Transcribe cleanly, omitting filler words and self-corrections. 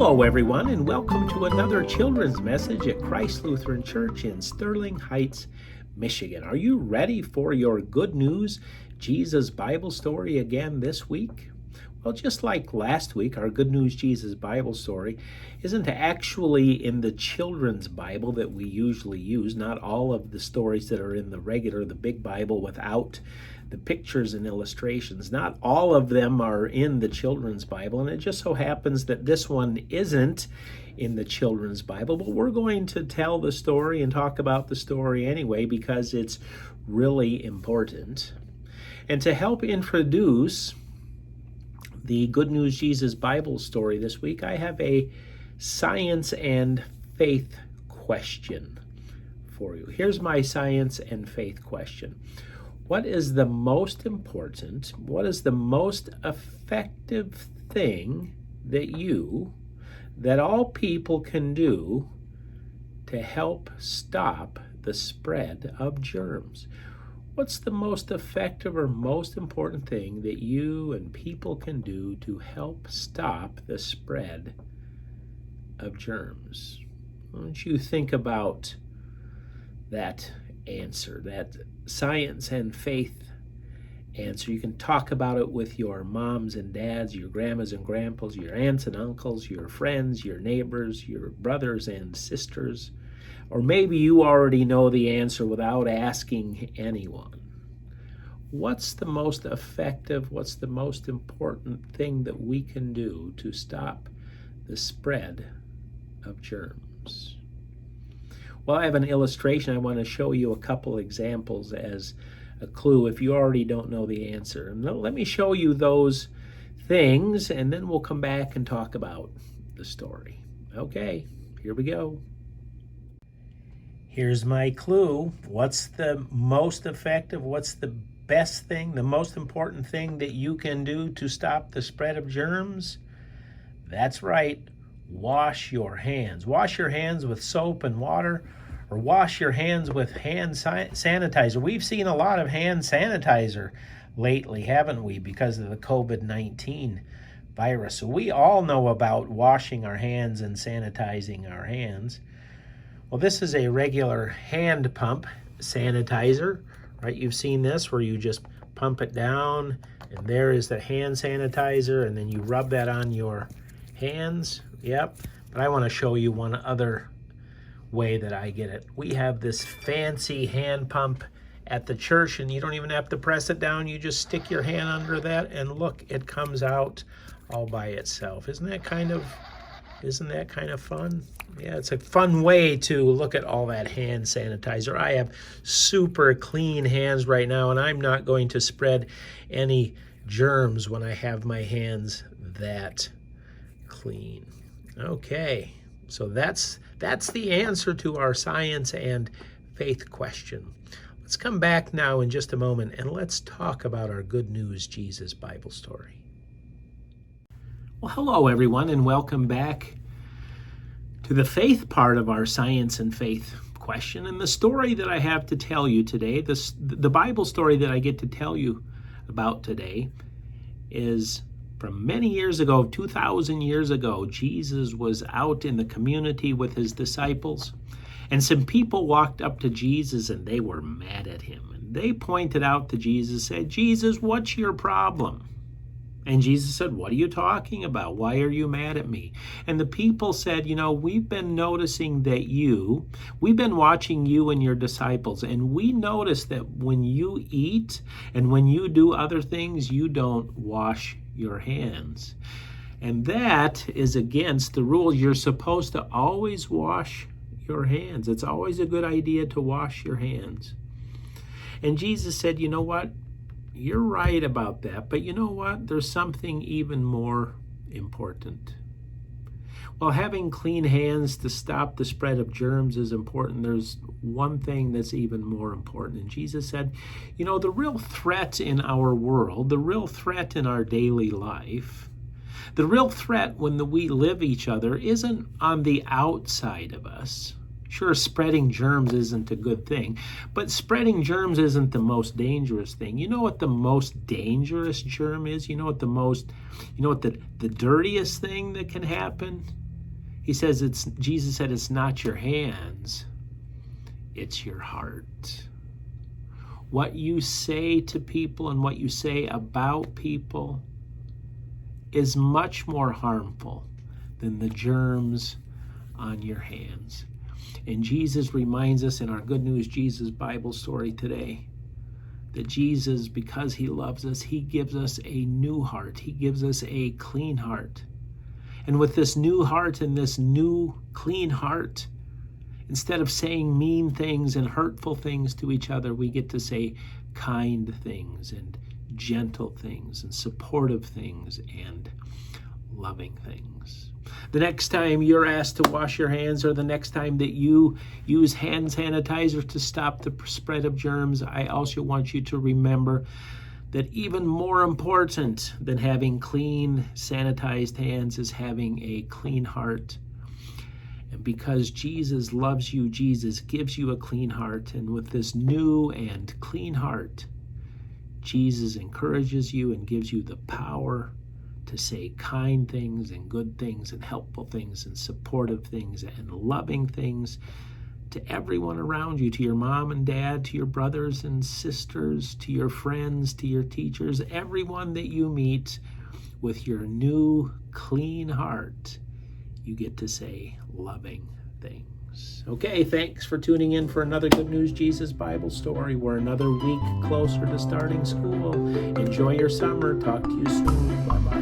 Hello, everyone, and welcome to another children's message at Christ Lutheran Church in Sterling Heights, Michigan. Are you ready for your good news Jesus Bible story again this week? Well, just like last week, our Good News Jesus Bible story isn't actually in the children's Bible that we usually use. Not all of the stories that are in the big Bible without the pictures and illustrations, not all of them are in the children's Bible, and it just so happens that this one isn't in the children's Bible, but we're going to tell the story and talk about the story anyway because it's really important. And to help introduce the Good News Jesus Bible story this week, I have a science and faith question for you. Here's my science and faith question. What is the most important, what is the most effective thing that all people can do to help stop the spread of germs? What's the most effective or most important thing that you and people can do to help stop the spread of germs? Why don't you think about that answer, that science and faith answer. You can talk about it with your moms and dads, your grandmas and grandpas, your aunts and uncles, your friends, your neighbors, your brothers and sisters. Or maybe you already know the answer without asking anyone. What's the most effective, what's the most important thing that we can do to stop the spread of germs? Well, I have an illustration. I want to show you a couple examples as a clue if you already don't know the answer. And let me show you those things, and then we'll come back and talk about the story. Okay, here we go. Here's my clue. What's the most effective, what's the best thing, the most important thing that you can do to stop the spread of germs? That's right. Wash your hands. Wash your hands with soap and water, or wash your hands with hand sanitizer. We've seen a lot of hand sanitizer lately, haven't we, because of the COVID-19 virus. So we all know about washing our hands and sanitizing our hands. Well, this is a regular hand pump sanitizer, right? You've seen this where you just pump it down, and there is the hand sanitizer, and then you rub that on your hands. Yep, but I want to show you one other way that I get it. We have this fancy hand pump at the church, and you don't even have to press it down. You just stick your hand under that, and look, it comes out all by itself. Isn't that kind of fun? Yeah, it's a fun way to look at all that hand sanitizer. I have super clean hands right now, and I'm not going to spread any germs when I have my hands that clean. Okay, so that's the answer to our science and faith question. Let's come back now in just a moment and let's talk about our Good News Jesus Bible story. Well, hello everyone, and welcome back to the faith part of our science and faith question. And the story that I have to tell you today, the Bible story that I get to tell you about today, is from many years ago, 2,000 years ago. Jesus was out in the community with his disciples, and some people walked up to Jesus and they were mad at him. And they pointed out to Jesus, said, "Jesus, what's your problem?" And Jesus said, "What are you talking about? Why are you mad at me?" And the people said, "We've been noticing that we've been watching you and your disciples, and we notice that when you eat and when you do other things, you don't wash your hands. And that is against the rule. You're supposed to always wash your hands. It's always a good idea to wash your hands." And Jesus said, "You know what? You're right about that, but you know what? There's something even more important." Well, having clean hands to stop the spread of germs is important. There's one thing that's even more important. And Jesus said, the real threat in our world, the real threat in our daily life, the real threat when we live each other isn't on the outside of us. Sure, spreading germs isn't a good thing, but spreading germs isn't the most dangerous thing. You know what the most dangerous germ is? You know what the dirtiest thing that can happen He says Jesus said it's not your hands, it's your heart. What you say to people and what you say about people is much more harmful than the germs on your hands. And Jesus reminds us in our Good News Jesus Bible story today that Jesus, because he loves us, he gives us a new heart. He gives us a clean heart. And with this new heart and this new clean heart, instead of saying mean things and hurtful things to each other, we get to say kind things and gentle things and supportive things and loving things. The next time you're asked to wash your hands, or the next time that you use hand sanitizer to stop the spread of germs, I also want you to remember that even more important than having clean, sanitized hands is having a clean heart. And because Jesus loves you, Jesus gives you a clean heart. And with this new and clean heart, Jesus encourages you and gives you the power to say kind things and good things and helpful things and supportive things and loving things to everyone around you, to your mom and dad, to your brothers and sisters, to your friends, to your teachers, everyone that you meet. With your new clean heart, you get to say loving things. Okay, thanks for tuning in for another Good News Jesus Bible story. We're another week closer to starting school. Enjoy your summer. Talk to you soon. Bye-bye.